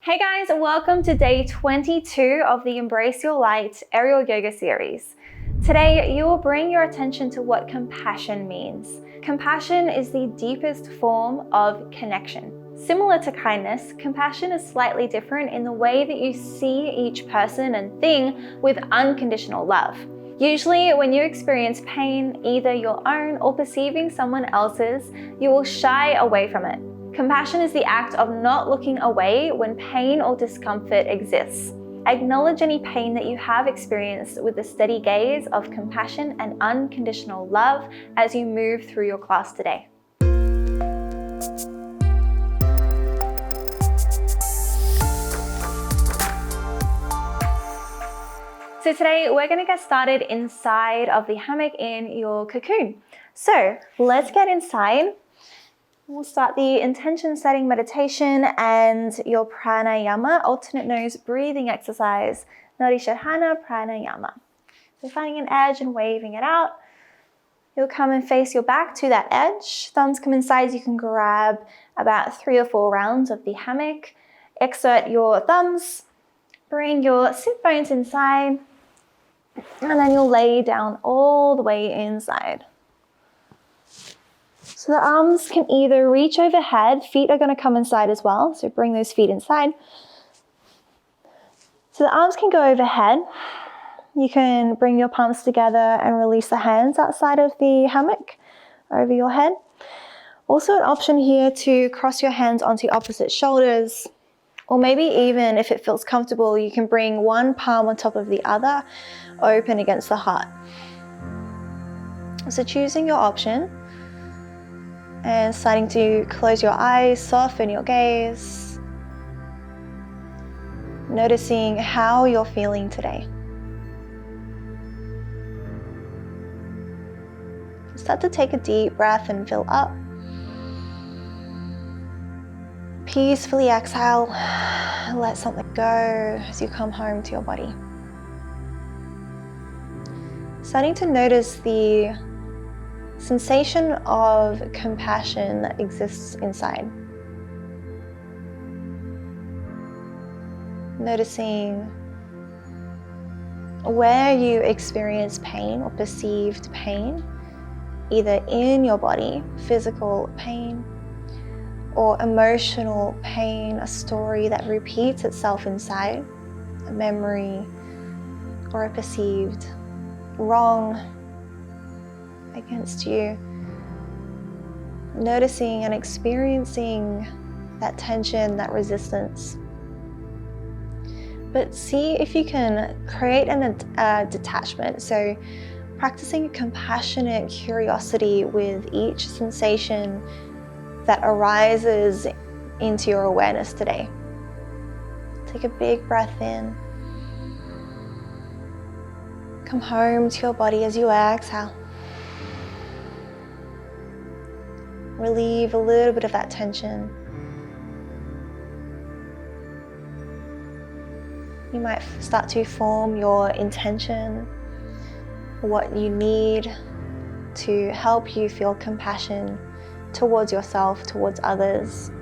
Hey guys, welcome to day 22 of the Embrace Your Light aerial yoga series. Today, you will bring your attention to what compassion means. Compassion is the deepest form of connection. Similar to kindness, compassion is slightly different in the way that you see each person and thing with unconditional love. Usually, when you experience pain, either your own or perceiving someone else's, you will shy away from it. Compassion is the act of not looking away when pain or discomfort exists. Acknowledge any pain that you have experienced with a steady gaze of compassion and unconditional love as you move through your class today. So today we're going to get started inside of the hammock in your cocoon. So let's get inside. We'll start the intention setting meditation and your Pranayama, alternate nose breathing exercise, Nadi, Shodhana, Pranayama. So finding an edge and waving it out. You'll come and face your back to that edge. Thumbs come inside, you can grab about 3 or 4 rounds of the hammock. Exert your thumbs, bring your sit bones inside, and then you'll lay down all the way inside. So the arms can either reach overhead, feet are going to come inside as well, so bring those feet inside. So the arms can go overhead. You can bring your palms together and release the hands outside of the hammock over your head. Also an option here to cross your hands onto opposite shoulders, or maybe even if it feels comfortable, you can bring one palm on top of the other, open against the heart. So choosing your option. And starting to close your eyes, soften your gaze. Noticing how you're feeling today. Start to take a deep breath and fill up. Peacefully exhale. Let something go as you come home to your body. Starting to notice the sensation of compassion that exists inside. Noticing where you experience pain or perceived pain, either in your body, physical pain, or emotional pain, a story that repeats itself inside, a memory, or a perceived wrong against you. Noticing and experiencing that tension, that resistance. But see if you can create a detachment. So practicing a compassionate curiosity with each sensation that arises into your awareness today. Take a big breath in. Come home to your body as you exhale. Relieve a little bit of that tension. You might start to form your intention, what you need to help you feel compassion towards yourself, towards others,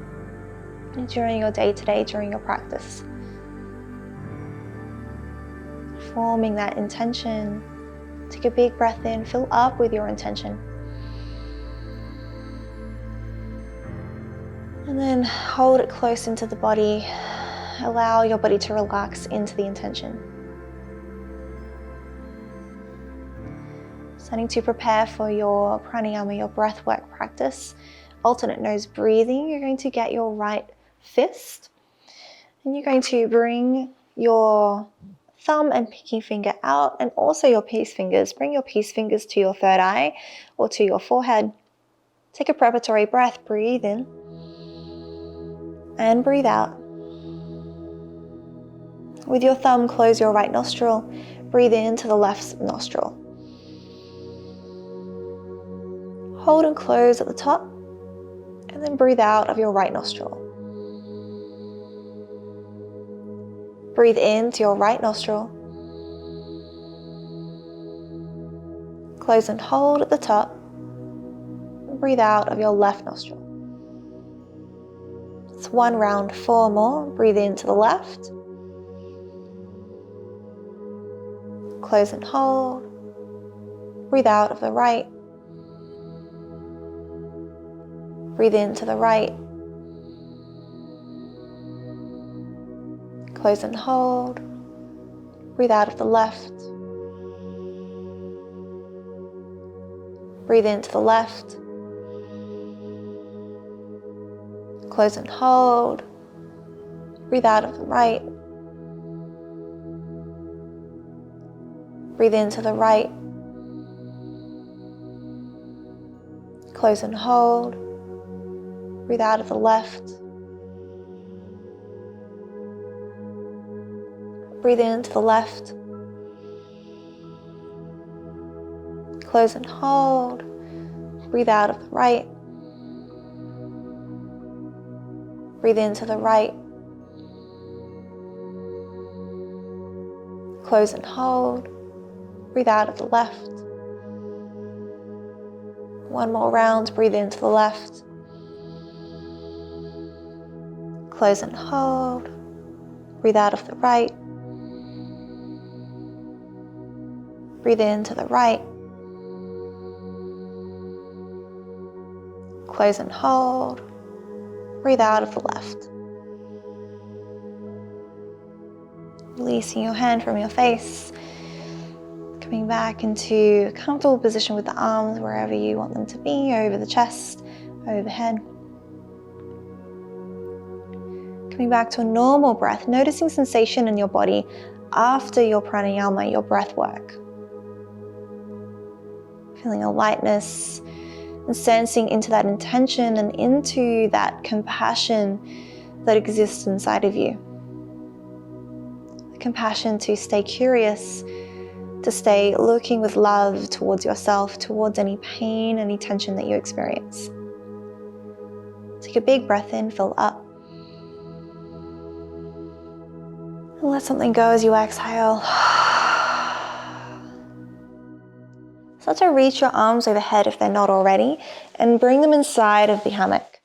during your day today, during your practice. Forming that intention. Take a big breath in, fill up with your intention. And then hold it close into the body. Allow your body to relax into the intention. Starting to prepare for your pranayama, your breathwork practice. Alternate nose breathing. You're going to get your right fist. And you're going to bring your thumb and pinky finger out, and also your peace fingers. Bring your peace fingers to your third eye or to your forehead. Take a preparatory breath. Breathe in. And breathe out. With your thumb, close your right nostril. Breathe into the left nostril. Hold and close at the top. And then breathe out of your right nostril. Breathe into your right nostril. Close and hold at the top. Breathe out of your left nostril. It's One round, 4 more. Breathe into the left. Close and hold. Breathe out of the right. Breathe into the right. Close and hold. Breathe out of the left. Breathe into the left. Close and hold. Breathe out of the right. Breathe into the right. Close and hold. Breathe out of the left. Breathe into the left. Close and hold. Breathe out of the right. Breathe into the right. Close and hold. Breathe out of the left. One more round. Breathe into the left. Close and hold. Breathe out of the right. Breathe into the right. Close and hold. Breathe out of the left. Releasing your hand from your face. Coming back into a comfortable position with the arms wherever you want them to be, over the chest, overhead. Coming back to a normal breath, noticing sensation in your body after your pranayama, your breath work. Feeling a lightness and sensing into that intention and into that compassion that exists inside of you. The compassion to stay curious, to stay looking with love towards yourself, towards any pain, any tension that you experience. Take a big breath in, fill up. And let something go as you exhale. Start to reach your arms overhead if they're not already, and bring them inside of the hammock.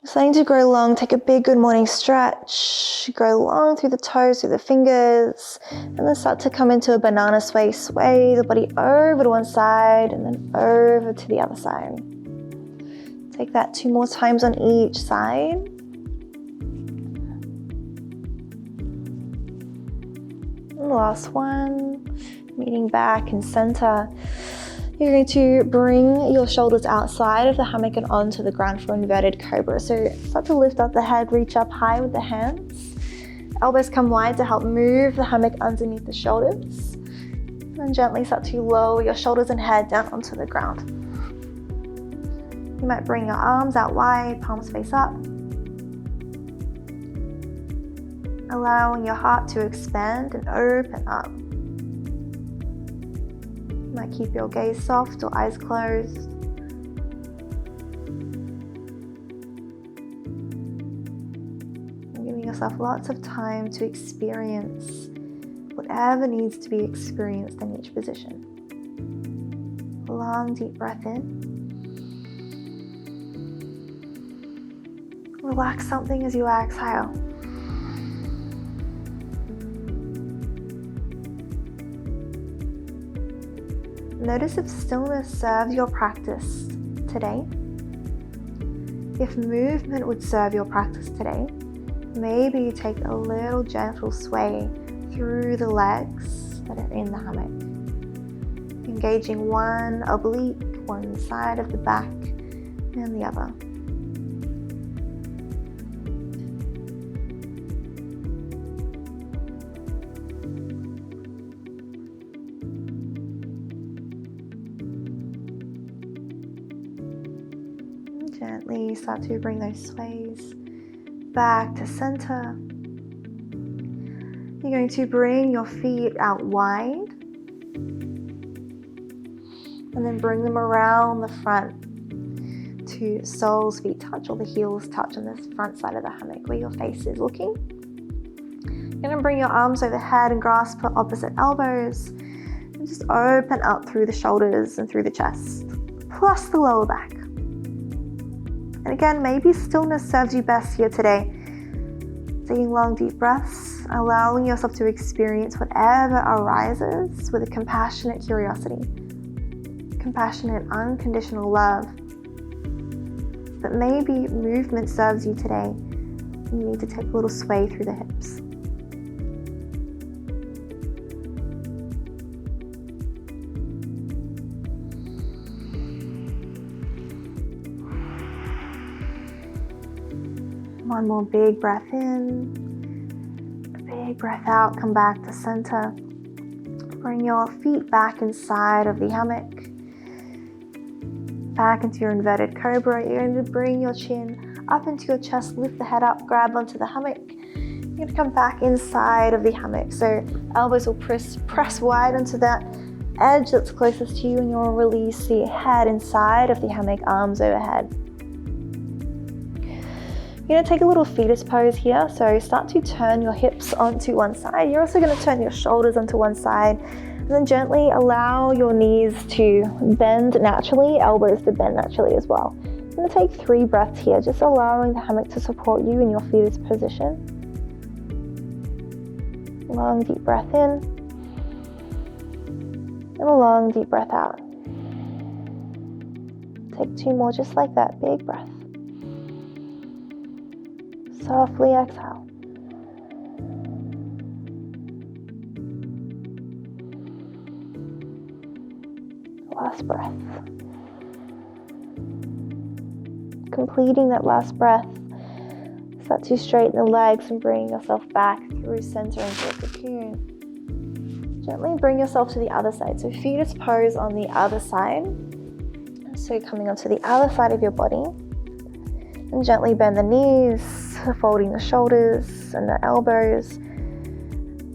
Starting to grow long, take a big good morning stretch. Grow long through the toes, through the fingers, and then start to come into a banana sway. Sway the body over to one side and then over to the other side. Take that 2 more times on each side. And the last one, meeting back in center. You're going to bring your shoulders outside of the hammock and onto the ground for inverted cobra. So start to lift up the head, reach up high with the hands. Elbows come wide to help move the hammock underneath the shoulders. And then gently start to lower your shoulders and head down onto the ground. You might bring your arms out wide, palms face up. Allowing your heart to expand and open up. You might keep your gaze soft or eyes closed. And giving yourself lots of time to experience whatever needs to be experienced in each position. A long, deep breath in. Relax something as you exhale. Notice if stillness serves your practice today. If movement would serve your practice today, maybe you take a little gentle sway through the legs that are in the hammock, engaging one oblique, one side of the back and the other. Gently start to bring those sways back to center. You're going to bring your feet out wide and then bring them around the front to soles, feet touch, or the heels touch on this front side of the hammock where your face is looking. You're going to bring your arms overhead and grasp the opposite elbows and just open up through the shoulders and through the chest, plus the lower back. And again, maybe stillness serves you best here today. Taking long, deep breaths, allowing yourself to experience whatever arises with a compassionate curiosity, compassionate, unconditional love. But maybe movement serves you today. You need to take a little sway through the hips. One more big breath in, a big breath out, come back to center. Bring your feet back inside of the hammock, back into your inverted cobra. You're going to bring your chin up into your chest, lift the head up, grab onto the hammock. You're going to come back inside of the hammock. So elbows will press wide onto that edge that's closest to you, and you'll release the head inside of the hammock, arms overhead. You're going to take a little fetus pose here, so start to turn your hips onto one side. You're also going to turn your shoulders onto one side, and then gently allow your knees to bend naturally, elbows to bend naturally as well. I'm going to take 3 breaths here, just allowing the hammock to support you in your fetus position. Long deep breath in, and a long deep breath out. Take 2 more just like that, big breath. Softly exhale. Last breath. Completing that last breath, start to straighten the legs and bring yourself back through center into a cocoon. Gently bring yourself to the other side. So fetus pose on the other side. So coming onto the other side of your body. And gently bend the knees, folding the shoulders and the elbows,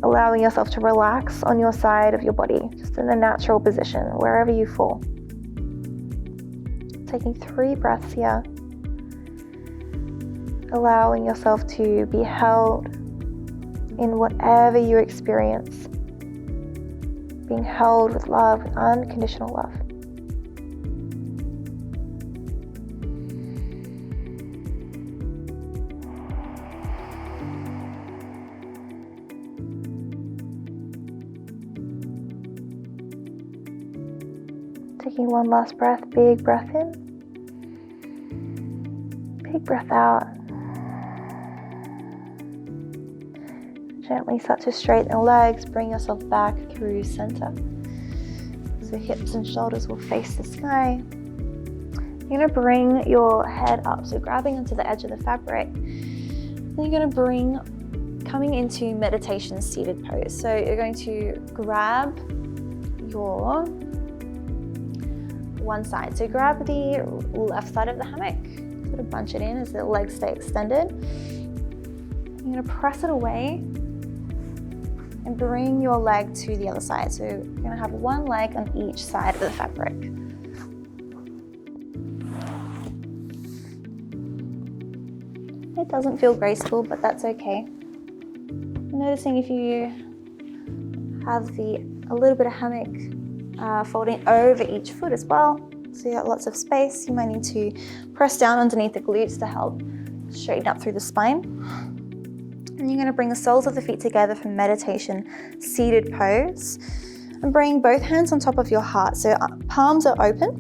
allowing yourself to relax on your side of your body, just in a natural position, wherever you fall. Taking 3 breaths here, allowing yourself to be held in whatever you experience, being held with love, with unconditional love. Taking one last breath, big breath in, big breath out. Gently start to straighten the legs, bring yourself back through center. So hips and shoulders will face the sky. You're going to bring your head up, so grabbing onto the edge of the fabric. Then you're going to bring, coming into meditation seated pose. So you're going to grab your one side. So grab the left side of the hammock, sort of bunch it in as the legs stay extended. You're going to press it away and bring your leg to the other side. So you're going to have one leg on each side of the fabric. It doesn't feel graceful, but that's okay. Noticing if you have a little bit of hammock folding over each foot as well, so you got lots of space. You might need to press down underneath the glutes to help straighten up through the spine. And you're going to bring the soles of the feet together for meditation seated pose, and bring both hands on top of your heart. So palms are open,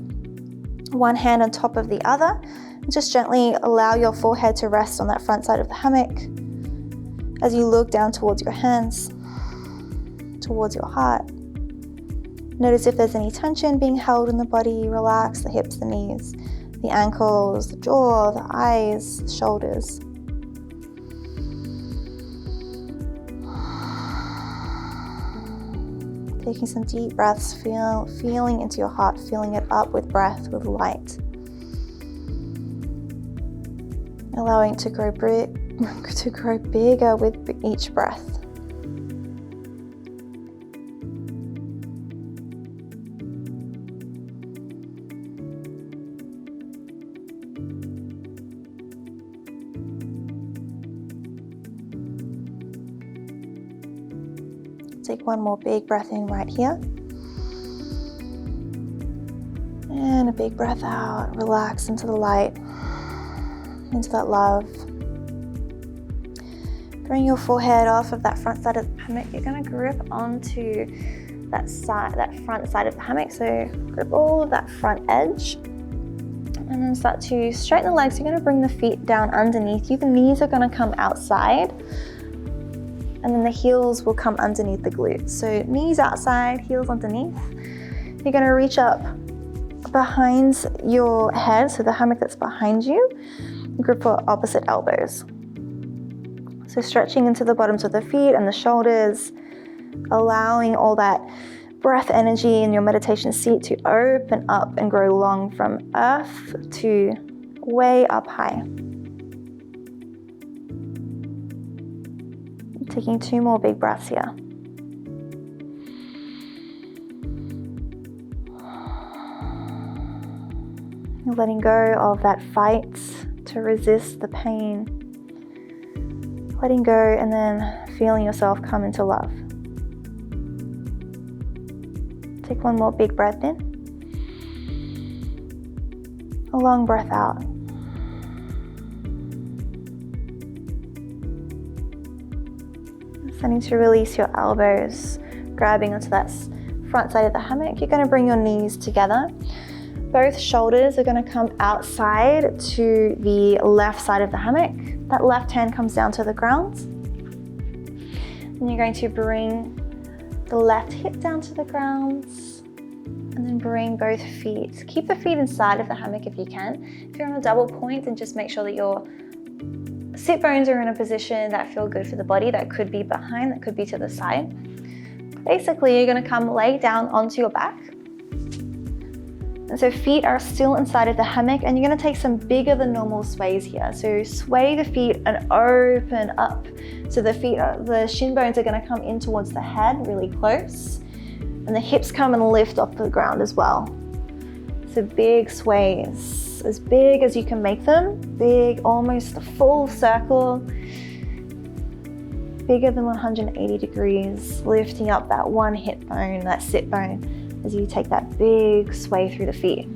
one hand on top of the other, and just gently allow your forehead to rest on that front side of the hammock as you look down towards your hands, towards your heart. Notice if there's any tension being held in the body. Relax the hips, the knees, the ankles, the jaw, the eyes, the shoulders. Taking some deep breaths, feeling into your heart, filling it up with breath, with light. Allowing it to grow bigger with each breath. Take one more big breath in right here. And a big breath out. Relax into the light. into that love. Bring your forehead off of that front side of the hammock. You're going to grip onto that front side of the hammock. So grip all of that front edge. And then start to straighten the legs. You're going to bring the feet down underneath you. The knees are going to come outside. And then the heels will come underneath the glutes. So knees outside, heels underneath. You're going to reach up behind your head, so the hammock that's behind you. Grip for opposite elbows. So stretching into the bottoms of the feet and the shoulders, allowing all that breath energy in your meditation seat to open up and grow long from earth to way up high. Taking 2 more big breaths here. You're letting go of that fight to resist the pain. Letting go and then feeling yourself come into love. Take 1 more big breath in. A long breath out. Starting to release your elbows, grabbing onto that front side of the hammock. You're going to bring your knees together. Both shoulders are going to come outside to the left side of the hammock. That left hand comes down to the ground. And you're going to bring the left hip down to the ground. And then bring both feet. Keep the feet inside of the hammock if you can. If you're on a double point, then just make sure that your sit bones are in a position that feel good for the body. That could be behind, that could be to the side. Basically, you're going to come lay down onto your back. And so feet are still inside of the hammock, and you're going to take some bigger than normal sways here. So sway the feet and open up. So the shin bones are going to come in towards the head, really close. And the hips come and lift off the ground as well. So big sways, as big as you can make them. Big, almost a full circle. Bigger than 180 degrees, lifting up that one hip bone, that sit bone, as you take that big sway through the feet.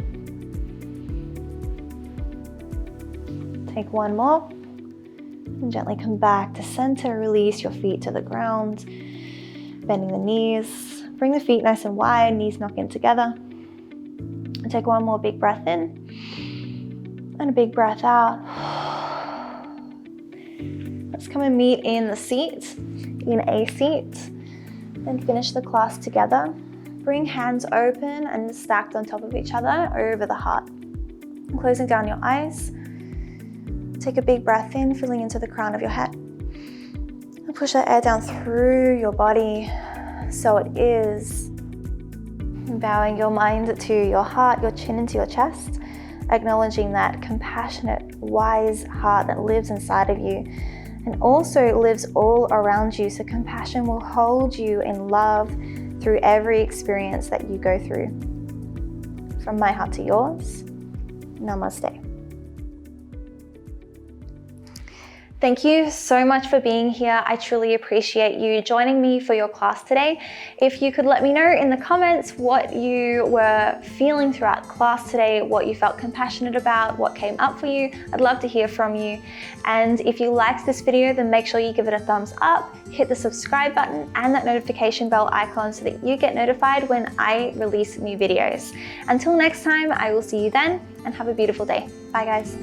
Take 1 more, and gently come back to center. Release your feet to the ground, bending the knees. Bring the feet nice and wide, knees knock in together. And take 1 more big breath in, and a big breath out. Let's come and meet in the seat, in a seat, and finish the class together. Bring hands open and stacked on top of each other over the heart. Closing down your eyes. Take a big breath in, filling into the crown of your head. And push that air down through your body. So it is. Bowing your mind to your heart, your chin into your chest. Acknowledging that compassionate, wise heart that lives inside of you. And also lives all around you. So compassion will hold you in love through every experience that you go through. From my heart to yours, namaste. Thank you so much for being here. I truly appreciate you joining me for your class today. If you could let me know in the comments what you were feeling throughout class today, what you felt compassionate about, what came up for you, I'd love to hear from you. And if you liked this video, then make sure you give it a thumbs up, hit the subscribe button and that notification bell icon so that you get notified when I release new videos. Until next time, I will see you then, and have a beautiful day. Bye guys.